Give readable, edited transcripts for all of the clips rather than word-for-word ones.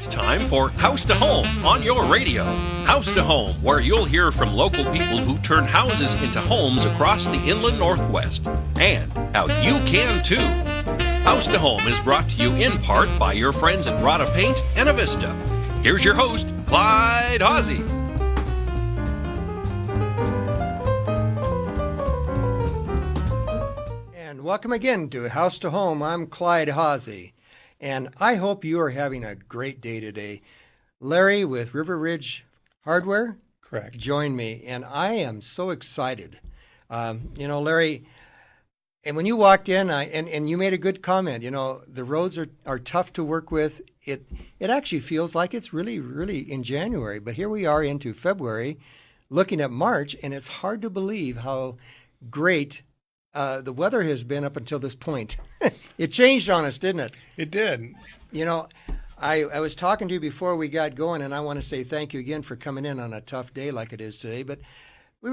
It's time for House to Home on your radio. House to Home, where you'll hear from local people who turn houses into homes across the inland Northwest, and how you can too. House to Home is brought to you in part by your friends at Rada Paint and Avista. Here's your host, Clyde Hawsey. And welcome again to House to Home. I'm Clyde Hawsey, and I hope you are having a great day today. Larry with River Ridge Hardware, correct, joined me, and I am so excited. Larry, and when you walked in, and you made a good comment. The roads are tough to work with. It actually feels like it's really in January, but here we are into February, looking at March, and it's hard to believe how great the weather has been up until this point. It changed on us, didn't it? It did. I was talking to you before we got going, and I want to say thank you again for coming in on a tough day like it is today. But we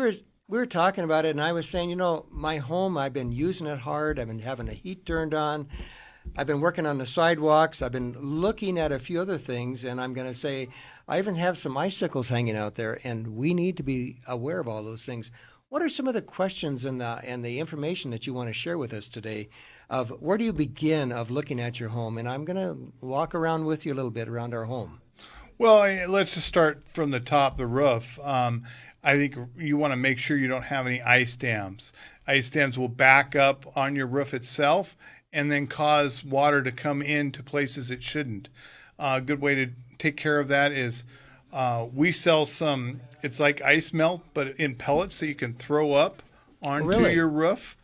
were talking about it, and I was saying, my home, I've been using it hard. I've been having the heat turned on. I've been working on the sidewalks. I've been looking at a few other things, and I'm going to say I even have some icicles hanging out there, and we need to be aware of all those things. What are some of the questions and the information that you want to share with us today of where do you begin of looking at your home? And I'm going to walk around with you a little bit around our home. Well, let's just start from the top, the roof. I think you want to make sure you don't have any ice dams. Ice dams will back up on your roof itself and then cause water to come into places it shouldn't. A good way to take care of that is we sell some, it's like ice melt, but in pellets that you can throw up onto your roof.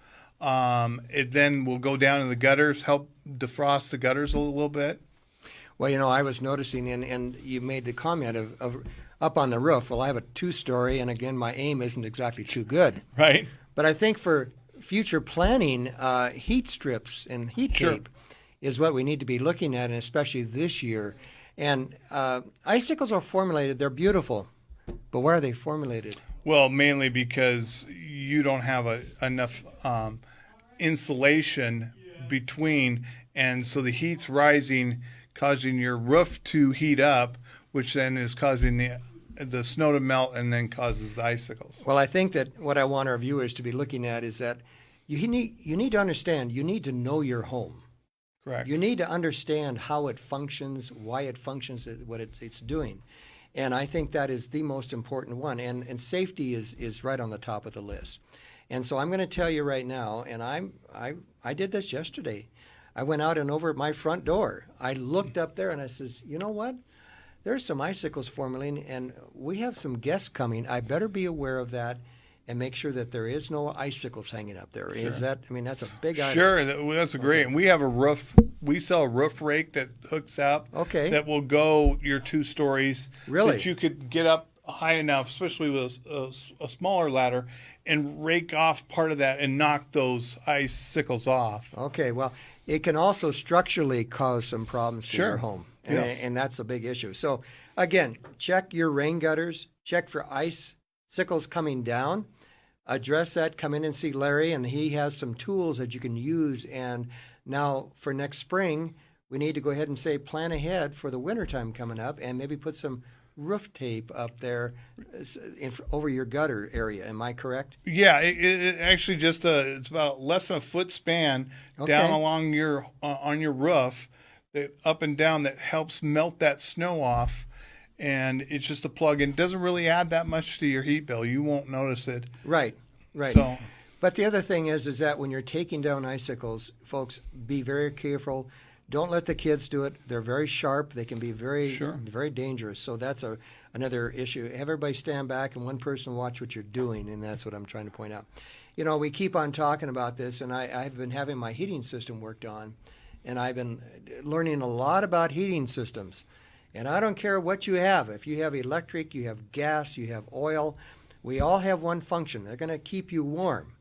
It then will go down in the gutters, help defrost the gutters a little bit. Well, I was noticing, and you made the comment of up on the roof. Well, I have a 2-story, and again, my aim isn't exactly too good. Right. But I think for future planning, heat strips and heat tape is what we need to be looking at, and especially this year. And icicles are formulated. They're beautiful. But where are they formulated? Well, mainly because you don't have enough insulation between, and so the heat's rising, causing your roof to heat up, which then is causing the snow to melt and then causes the icicles. Well, I think that what I want our viewers to be looking at is that you need to understand, you need to know your home. Correct. You need to understand how it functions, why it functions, what it's doing. And I think that is the most important one. And safety is right on the top of the list. And so I'm going to tell you right now, and I did this yesterday. I went out and over at my front door. I looked up there and I says, you know what? There's some icicles formulating, and we have some guests coming. I better be aware of that and make sure that there is no icicles hanging up there. Sure. That's a big item. Sure, that's great. And we have a roof. We sell a roof rake that hooks up. Okay. That will go your 2 stories. Really? That you could get up high enough, especially with a smaller ladder, and rake off part of that and knock those icicles off. Okay, well, it can also structurally cause some problems to your home. And that's a big issue. So, again, check your rain gutters. Check for icicles coming down. Address that. Come in and see Larry, and he has some tools that you can use. And now for next spring, we need to go ahead and say plan ahead for the wintertime coming up and maybe put some roof tape up there over your gutter area. Am I correct? Yeah, it actually just it's about less than a foot span down along your on your roof, that up and down, that helps melt that snow off. And it's just a plug-in. It doesn't really add that much to your heat bill. You won't notice it. Right. So, but the other thing is that when you're taking down icicles, folks, be very careful. Don't let the kids do it. They're very sharp. They can be very dangerous. So that's another issue. Have everybody stand back and one person watch what you're doing, and that's what I'm trying to point out. We keep on talking about this, and I've been having my heating system worked on, and I've been learning a lot about heating systems. And I don't care what you have. If you have electric, you have gas, you have oil, we all have one function. They're going to keep you warm.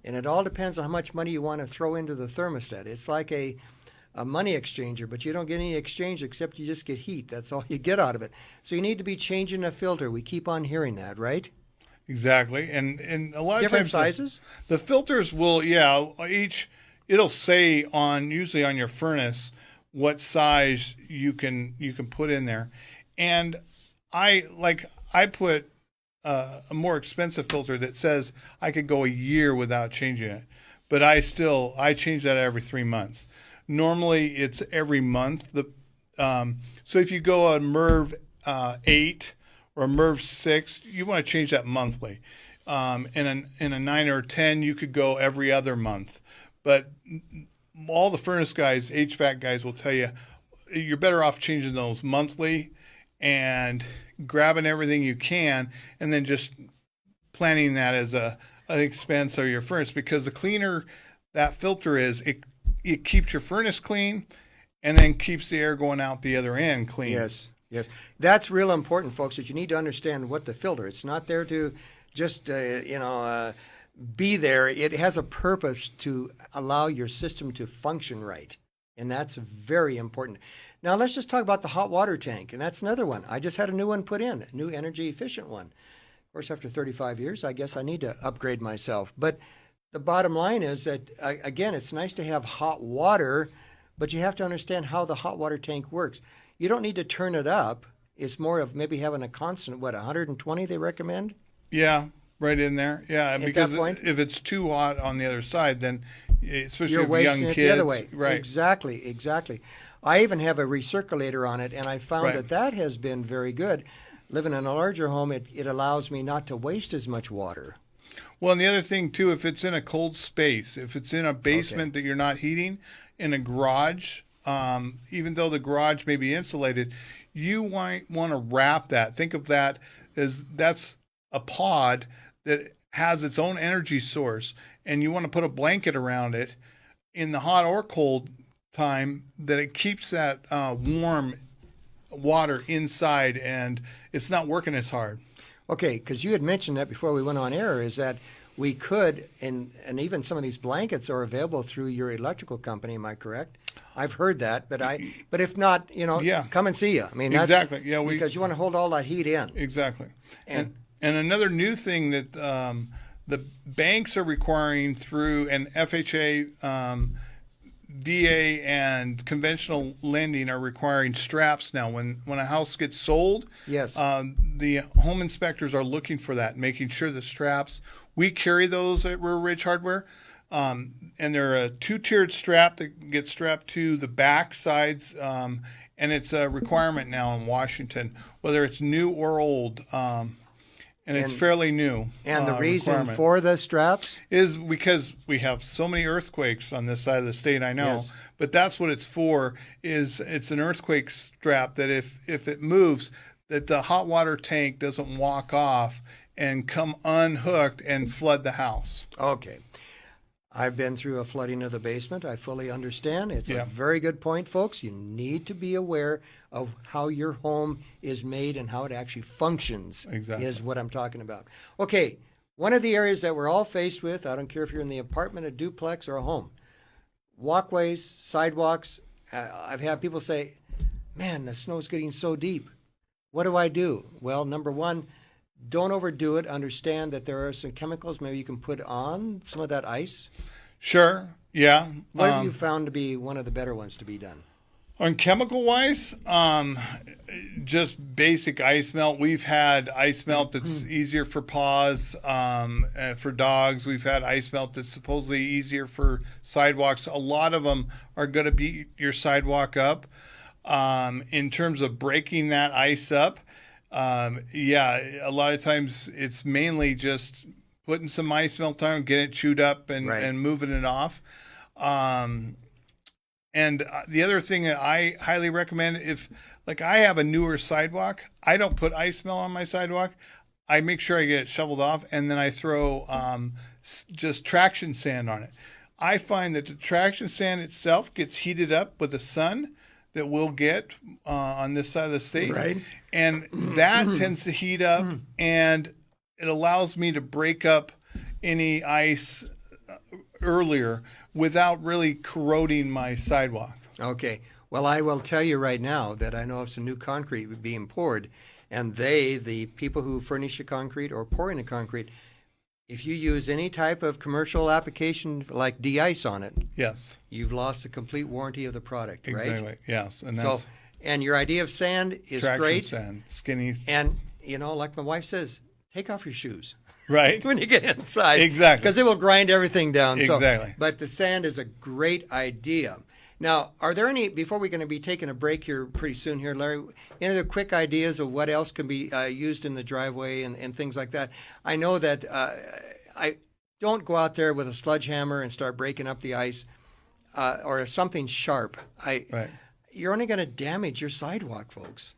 And it all depends on how much money you want to throw into the thermostat. It's like a money exchanger, but you don't get any exchange except you just get heat. That's all you get out of it. So you need to be changing the filter. We keep on hearing that, right? Exactly. And a lot of different times sizes? The filters will, it'll say usually on your furnace what size you can put in there. And I put a more expensive filter that says I could go a year without changing it, but I change that every 3 months. Normally it's every month. So if you go a MERV 8 or a MERV 6, you want to change that monthly. In a 9 or 10, you could go every other month. But all the furnace guys, HVAC guys will tell you you're better off changing those monthly and grabbing everything you can, and then just planning that as an expense of your furnace. Because the cleaner that filter is, it keeps your furnace clean, and then keeps the air going out the other end clean. Yes. That's real important, folks, that you need to understand what the filter. It's not there to just, be there. It has a purpose to allow your system to function right. And that's very important. Now, let's just talk about the hot water tank. And that's another one. I just had a new one put in, a new energy efficient one. Of course, after 35 years, I guess I need to upgrade myself. But the bottom line is that, again, it's nice to have hot water, but you have to understand how the hot water tank works. You don't need to turn it up. It's more of maybe having a constant, 120 they recommend? Yeah, right in there. Yeah, At because that point? if it's too hot on the other side, then especially You're with wasting young it kids, the other way. right? Exactly. I even have a recirculator on it, and I found Right. that has been very good. Living in a larger home, it allows me not to waste as much water. Well, and the other thing too, if it's in a cold space, if it's in a basement that you're not heating, in a garage, even though the garage may be insulated, you might want to wrap that. Think of that as that's a pod that has its own energy source, and you want to put a blanket around it in the hot or cold time that it keeps that warm water inside, and it's not working as hard. Okay, because you had mentioned that before we went on air, is that we could, and even some of these blankets are available through your electrical company. Am I correct? I've heard that, but if not, Yeah. come and see you. I mean, Exactly. Yeah, because you want to hold all that heat in. Exactly. And another new thing that the banks are requiring through an FHA, VA, and conventional lending are requiring straps now. When a house gets sold, Yes. the home inspectors are looking for that, making sure the straps. We carry those at Rural Ridge Hardware, and they're a 2-tiered strap that gets strapped to the back sides, and it's a requirement now in Washington, whether it's new or old, and it's fairly new. And the reason requirement for the straps? is because we have so many earthquakes on this side of the state, I know, Yes. but that's what it's for. Is it's an earthquake strap that if it moves, that the hot water tank doesn't walk off and come unhooked and flood the house. Okay. I've been through a flooding of the basement. I fully understand. It's Yeah. a very good point, folks. You need to be aware of how your home is made and how it actually functions. Exactly. Is what I'm talking about. Okay, one of the areas that we're all faced with, I don't care if you're in the apartment, a duplex, or a home, walkways, sidewalks. I've had people say, man, the snow's getting so deep. What do I do? Well, number one, don't overdo it. Understand that there are some chemicals maybe you can put on some of that ice. Sure. Yeah. What have you found to be one of the better ones to be done? On chemical wise, just basic ice melt. We've had ice melt that's easier for paws, for dogs. We've had ice melt that's supposedly easier for sidewalks. A lot of them are going to beat your sidewalk up. In terms of breaking that ice up, a lot of times it's mainly just putting some ice melt on, getting it chewed up, and moving it off. And the other thing that I highly recommend, if like I have a newer sidewalk, I don't put ice melt on my sidewalk. I make sure I get it shoveled off, and then I throw just traction sand on it. I find that the traction sand itself gets heated up with the sun that we'll get on this side of the state. Right. And that tends to heat up, and it allows me to break up any ice earlier without really corroding my sidewalk. Okay. Well, I will tell you right now that I know of some new concrete being poured, and the people who furnish the concrete or pouring the concrete, if you use any type of commercial application like de-ice on it, Yes. you've lost the complete warranty of the product, right? Exactly. Yes. And So, that's and your idea of sand is traction great. sand, skinny. And, like my wife says, take off your shoes Right. when you get inside. Exactly. Because it will grind everything down. Exactly. So, but the sand is a great idea. Now, are there any, before we're going to be taking a break here pretty soon here, Larry, any other quick ideas of what else can be used in the driveway and things like that? I know that I don't go out there with a sledgehammer and start breaking up the ice or something sharp. Right. You're only going to damage your sidewalk, folks.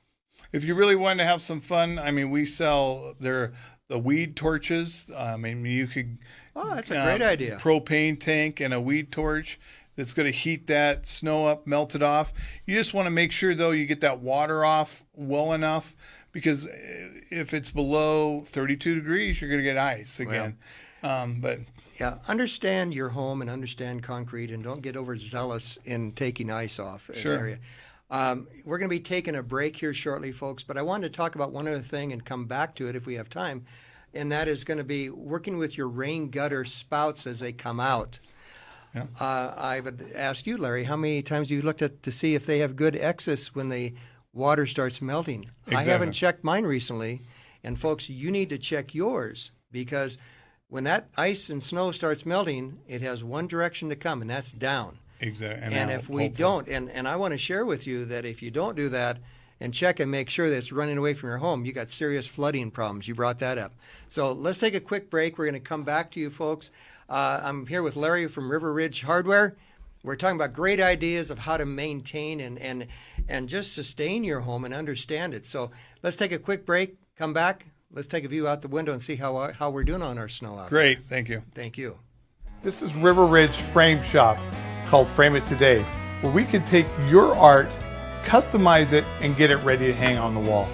If you really want to have some fun, I mean, we sell the weed torches. I mean, you could. Oh, that's a great idea. Propane tank and a weed torch that's going to heat that snow up, melt it off. You just want to make sure, though, you get that water off well enough, because if it's below 32 degrees, you're going to get ice again. But yeah, understand your home and understand concrete, and don't get overzealous in taking ice off an area. We're going to be taking a break here shortly, folks, but I wanted to talk about one other thing and come back to it if we have time, and that is going to be working with your rain gutter spouts as they come out. Yeah. I would ask you, Larry, how many times have you looked at to see if they have good excess when the water starts melting? Exactly. I haven't checked mine recently, and folks, you need to check yours, because when that ice and snow starts melting, it has one direction to come, and that's down. Exactly. And if we don't, and I want to share with you that if you don't do that and check and make sure that it's running away from your home, you got serious flooding problems. You brought that up. So let's take a quick break. We're going to come back to you, folks. I'm here with Larry from River Ridge Hardware. We're talking about great ideas of how to maintain and just sustain your home and understand it. So let's take a quick break, come back. Let's take a view out the window and see how we're doing on our snow out there. Great. Thank you. Thank you. This is River Ridge Frame Shop, called Frame It Today, where we can take your art, customize it, and get it ready to hang on the wall.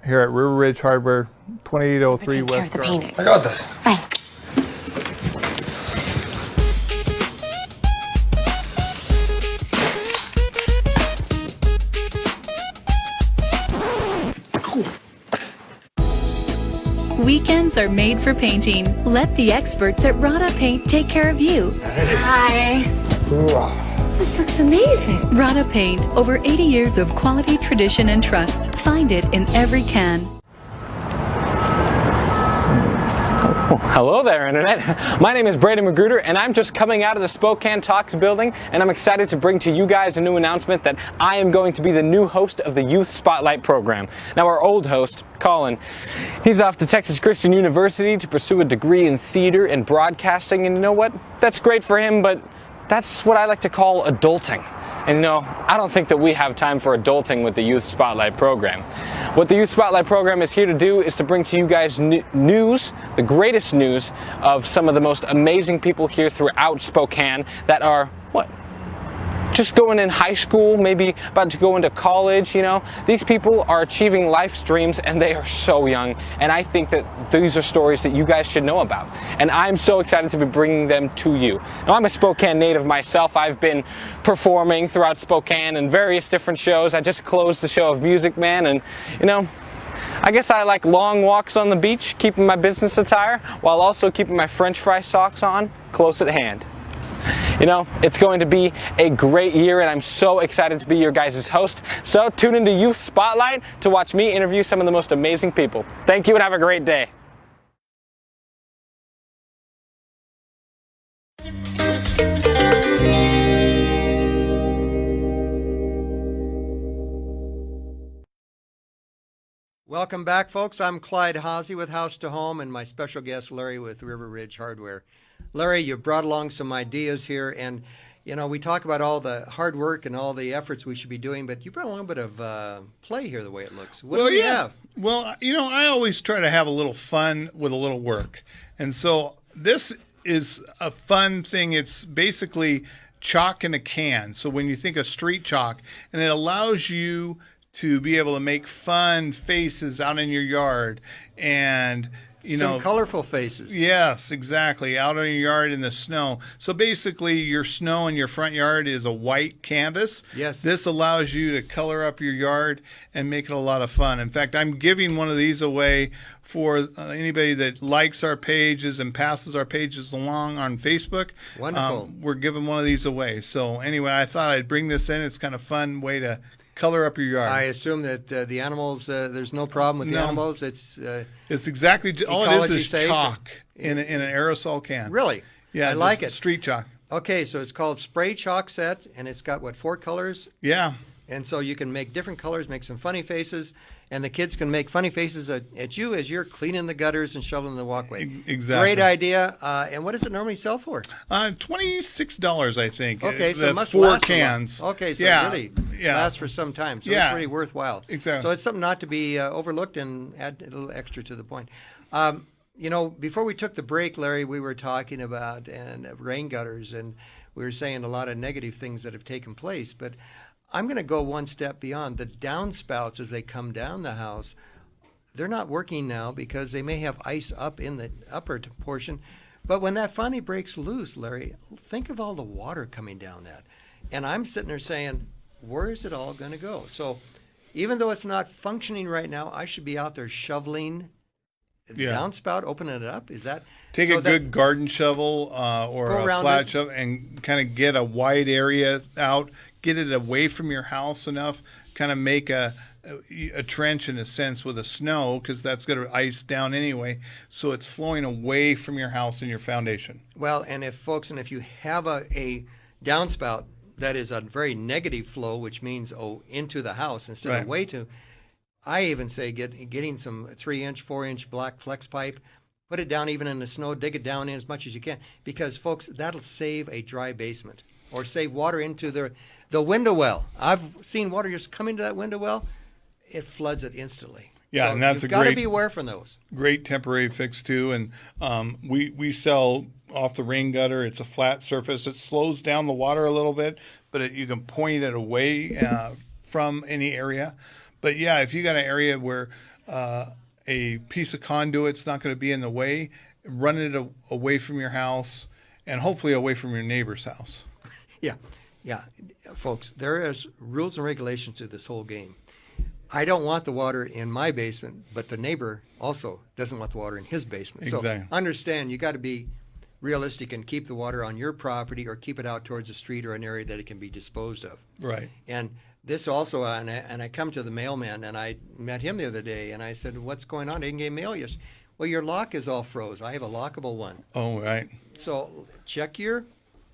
Here at River Ridge Hardware, 2803 West Garland. I got this. Bye. Weekends are made for painting. Let the experts at Rada Paint take care of you. Hi. This looks amazing. Rada Paint, over 80 years of quality, tradition, and trust. Find it in every can. Hello there, Internet. My name is Braden Magruder, and I'm just coming out of the Spokane Talks building, and I'm excited to bring to you guys a new announcement that I am going to be the new host of the Youth Spotlight program. Now, our old host, Colin, he's off to Texas Christian University to pursue a degree in theater and broadcasting, and you know what? That's great for him, but that's what I like to call adulting. And I don't think that we have time for adulting with the Youth Spotlight program. What the Youth Spotlight program is here to do is to bring to you guys news, the greatest news of some of the most amazing people here throughout Spokane that are, just going in high school, maybe about to go into college, These people are achieving life streams, and they are so young. And I think that these are stories that you guys should know about. And I'm so excited to be bringing them to you. Now, I'm a Spokane native myself. I've been performing throughout Spokane in various different shows. I just closed the show of Music Man, and, I guess I like long walks on the beach, keeping my business attire, while also keeping my French fry socks on close at hand. It's going to be a great year, and I'm so excited to be your guys' host. So tune into Youth Spotlight to watch me interview some of the most amazing people. Thank you and have a great day. Welcome back, folks. I'm Clyde Hawsey with House to Home, and my special guest, Larry, with River Ridge Hardware. Larry, you brought along some ideas here, and, we talk about all the hard work and all the efforts we should be doing, but you brought a little bit of play here, the way it looks. What do we have? Well, I always try to have a little fun with a little work. And so this is a fun thing. It's basically chalk in a can. So when you think of street chalk, and it allows you to be able to make fun faces out in your yard, and Some colorful faces. Yes, exactly. Out in your yard in the snow. So basically, your snow in your front yard is a white canvas. Yes. This allows you to color up your yard and make it a lot of fun. In fact, I'm giving one of these away for anybody that likes our pages and passes our pages along on Facebook. Wonderful. We're giving one of these away. So anyway, I thought I'd bring this in. It's kind of fun way to color up your yard. I assume that the animals, there's no problem with the animals. It's exactly all it is safe. chalk in an aerosol can. Really? Yeah, I like just it. Street chalk. Okay, so it's called Spray Chalk Set, and it's got, 4 colors? Yeah. And so you can make different colors, make some funny faces, and the kids can make funny faces at you as you're cleaning the gutters and shoveling the walkway. Exactly. Great idea. And what does it normally sell for? $26, I think. Okay, so it that's must 4 last a cans. while. Okay, so yeah. it really yeah. lasts for some time. So Yeah. it's really worthwhile. Exactly. So it's something not to be overlooked, and add a little extra to the point. Before we took the break, Larry, we were talking about rain gutters, and we were saying a lot of negative things that have taken place. But I'm going to go one step beyond. The downspouts, as they come down the house, they're not working now because they may have ice up in the upper portion. But when that finally breaks loose, Larry, think of all the water coming down that. And I'm sitting there saying, where is it all going to go? So even though it's not functioning right now, I should be out there shoveling the downspout, opening it up. Is that take a good garden shovel or a flat shovel and kind of get a wide area out, get it away from your house enough, kind of make a trench in a sense with a snow, because that's going to ice down anyway, so it's flowing away from your house and your foundation. Well, and if you have a downspout that is a very negative flow, which means into the house instead of way to, I even say getting some 3-inch, 4-inch black flex pipe, put it down even in the snow, dig it down in as much as you can, because folks, that'll save a dry basement or save water into the window well. I've seen water just come into that window well, it floods it instantly. Yeah, so and that's you've got to be aware from those. Great temporary fix too, and we sell off the rain gutter. It's a flat surface. It slows down the water a little bit, but you can point it away from any area. But yeah, if you got an area where a piece of conduit's not going to be in the way, run it away from your house, and hopefully away from your neighbor's house. Yeah, folks, there is rules and regulations to this whole game. I don't want the water in my basement, but the neighbor also doesn't want the water in his basement. Exactly. So understand, you got to be realistic and keep the water on your property or keep it out towards a street or an area that it can be disposed of. Right. And this also, and I come to the mailman, and I met him the other day, and I said, what's going on? I didn't get mail yesterday. Well, your lock is all froze. I have a lockable one. Oh, right. So check your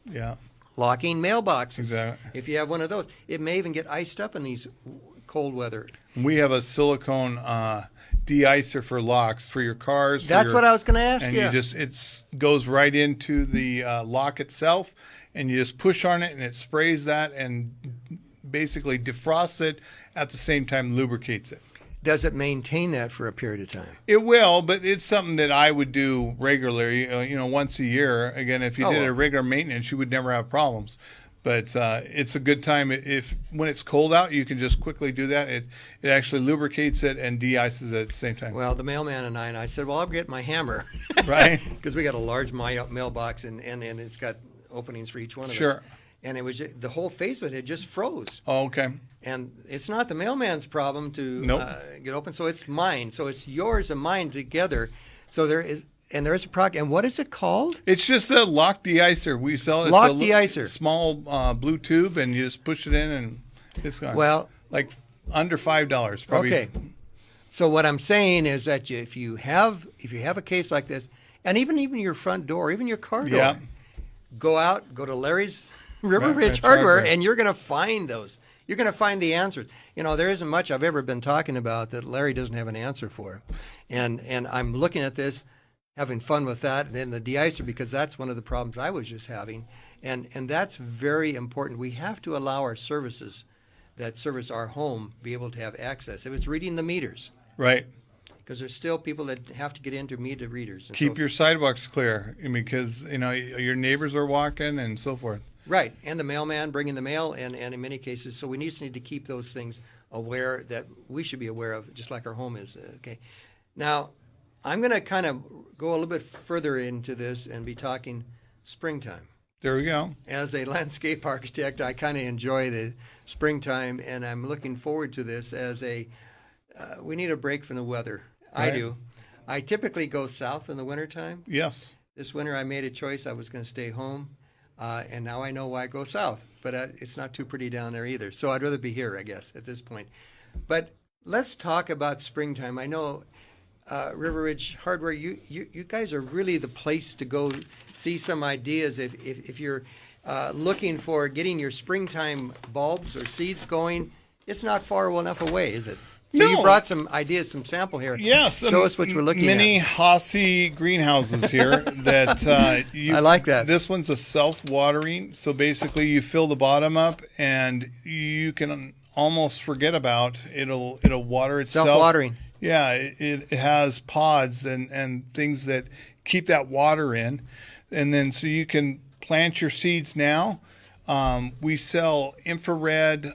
Yeah. locking mailboxes. Exactly. If you have one of those, it may even get iced up in these cold weather. We have a silicone de-icer for locks for your cars. That's what I was going to ask you. And it goes right into the lock itself, and you just push on it, and it sprays that and basically defrosts it, at the same time lubricates it. Does it maintain that for a period of time? It will, but it's something that I would do regularly, once a year. Again, if you did a regular maintenance, you would never have problems. But it's a good time. When it's cold out, you can just quickly do that. It actually lubricates it and de-ices it at the same time. Well, the mailman and I said, well, I'll get my hammer. Right. Because we got a large mailbox, and it's got openings for each one of us. Sure. And it was the whole face of it just froze. Oh, okay. And it's not the mailman's problem to get open, so it's mine. So it's yours and mine together. So there is a product. And what is it called? It's just a lock de-icer. We sell it. Lock de-icer. Small blue tube, and you just push it in, and it's gone. Well, like under $5, probably. Okay. So what I'm saying is that if you have a case like this, and even your front door, even your car door, go to Larry's River Ridge Hardware, and you're going to find those. You're going to find the answers. There isn't much I've ever been talking about that Larry doesn't have an answer for. And I'm looking at this, having fun with that, and then the de-icer, because that's one of the problems I was just having. And that's very important. We have to allow our services that service our home be able to have access. If it's reading the meters. Right. Because there's still people that have to get into meter readers. And Keep your sidewalks clear, because your neighbors are walking and so forth. Right, and the mailman bringing the mail, and in many cases, so we just need to keep those things aware that we should be aware of, just like our home is. Okay, now I'm going to kind of go a little bit further into this and be talking springtime. There we go. As a landscape architect, I kind of enjoy the springtime, and I'm looking forward to this as we need a break from the weather. Right. I do. I typically go south in the wintertime. Yes. This winter I made a choice. I was going to stay home, and now I know why I go south. But it's not too pretty down there either. So I'd rather be here, I guess, at this point. But let's talk about springtime. I know River Ridge Hardware, you guys are really the place to go see some ideas if you're looking for getting your springtime bulbs or seeds going. It's not far enough away, is it? So you brought some ideas, some sample here. Yes. Show us what we're looking mini at. Hossie greenhouses here that I like that. This one's a self-watering. So basically you fill the bottom up and you can almost forget about it'll water itself. Self-watering. Yeah, it has pods and things that keep that water in. And then so you can plant your seeds now. We sell infrared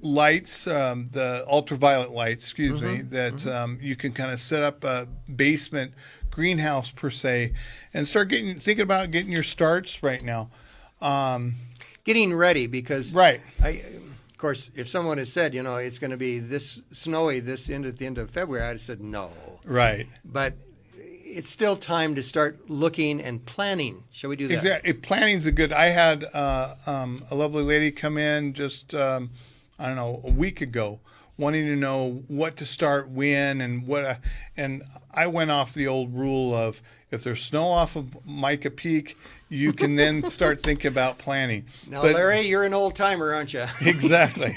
lights, the ultraviolet lights, excuse me, that you can kind of set up a basement greenhouse per se and start thinking about getting your starts right now. Getting ready because Right. Of course, if someone has said, it's going to be this snowy at the end of February, I'd have said no. Right. But it's still time to start looking and planning. Shall we do that? Exactly. Planning's I had a lovely lady come in just, I don't know, a week ago wanting to know what to start when and I went off the old rule of if there's snow off of Micah Peak, you can then start thinking about planning. Now, Larry, you're an old timer, aren't you? Exactly.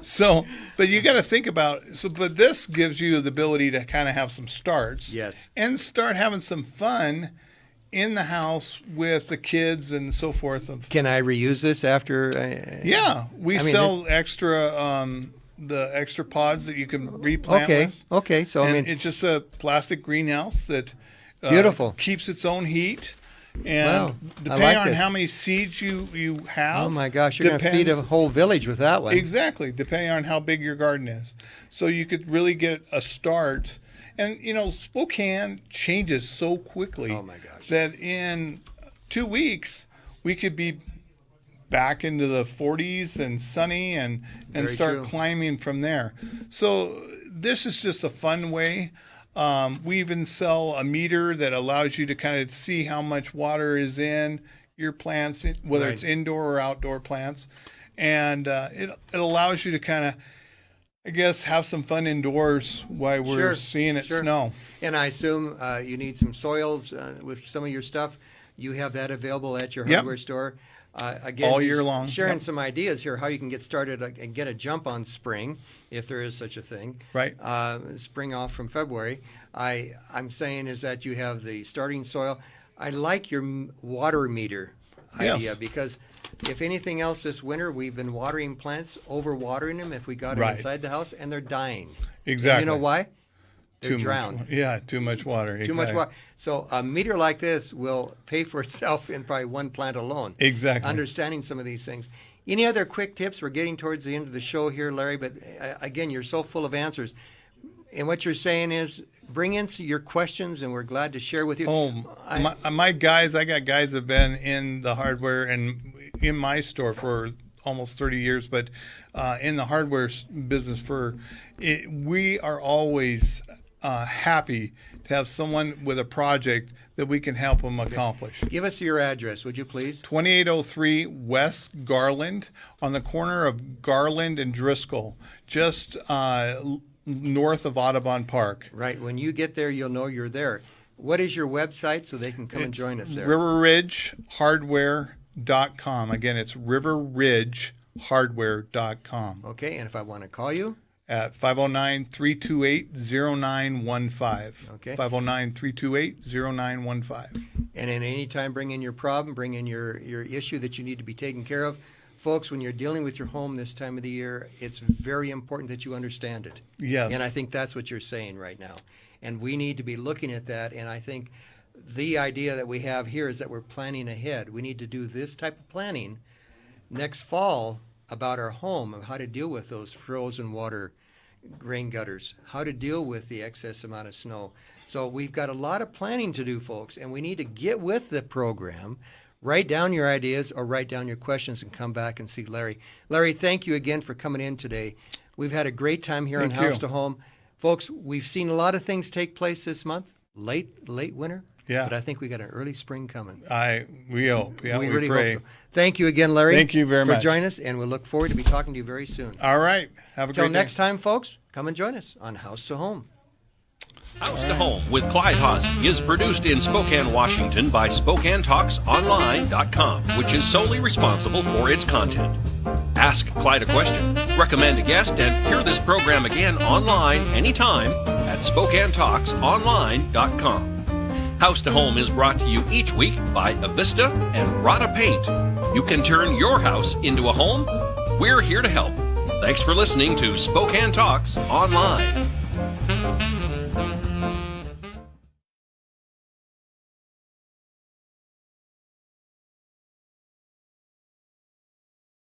So, but you got to think about but this gives you the ability to kind of have some starts. Yes. And start having some fun in the house with the kids and so forth. Can I reuse this after? Yeah, we sell extra the extra pods that you can replant with. Okay. So And it's just a plastic greenhouse that beautiful keeps its own heat. And wow. depending on how many seeds you have. Oh my gosh, you're going to feed a whole village with that one. Exactly, depending on how big your garden is. So you could really get a start. And, Spokane changes so quickly that in 2 weeks, we could be back into the 40s and sunny and start climbing from there. So this is just a fun way. We even sell a meter that allows you to kind of see how much water is in your plants, whether it's indoor or outdoor plants. And it allows you to kind of, I guess, have some fun indoors while we're seeing it snow. And I assume you need some soils with some of your stuff. You have that available at your hardware store. Again, all year long. Sharing some ideas here how you can get started and get a jump on spring, if there is such a thing. Right. Spring off from February. I'm saying is that you have the starting soil. I like your water meter idea because if anything else this winter, we've been watering plants, overwatering them if we got it inside the house, and they're dying. Exactly. And you know why? They're drowned. Too much water. Too much water. So a meter like this will pay for itself in probably one plant alone. Exactly. Understanding some of these things. Any other quick tips? We're getting towards the end of the show here, Larry, but again, you're so full of answers. And what you're saying is bring in your questions, and we're glad to share with you. My guys, I got guys that have been in the hardware and in my store for almost 30 years, but in the hardware business we are always happy to have someone with a project that we can help them accomplish. Give us your address, would you please? 2803 West Garland on the corner of Garland and Driscoll, just north of Audubon Park. Right. When you get there, you'll know you're there. What is your website so they can come and join us there? riverridgehardware.com. Again, it's riverridgehardware.com. Okay, and if I want to call you? At 509-328-0915. Okay. 509-328-0915. And at any time, bring in your problem, bring in your issue that you need to be taken care of. Folks, when you're dealing with your home this time of the year, it's very important that you understand it. Yes. And I think that's what you're saying right now. And we need to be looking at that. And I think the idea that we have here is that we're planning ahead. We need to do this type of planning next fall about our home and how to deal with those frozen water rain gutters, how to deal with the excess amount of snow. So we've got a lot of planning to do, folks, and we need to get with the program. Write down your ideas or write down your questions and come back and see Larry. Larry, thank you again for coming in today. We've had a great time here on House to Home. Folks, we've seen a lot of things take place this month. Late winter. Yeah. But I think we got an early spring coming. We hope. Yeah, we we really pray. hope so. Thank you again, Larry. Thank you very much for joining us, and we look forward to be talking to you very soon. All right. Have a great day. Until next time, folks, come and join us on House to Home. House to Home with Clyde Hosey is produced in Spokane, Washington by SpokaneTalksOnline.com, which is solely responsible for its content. Ask Clyde a question, recommend a guest, and hear this program again online anytime at SpokaneTalksOnline.com. House to Home is brought to you each week by Avista and Rada Paint. You can turn your house into a home. We're here to help. Thanks for listening to Spokane Talks Online.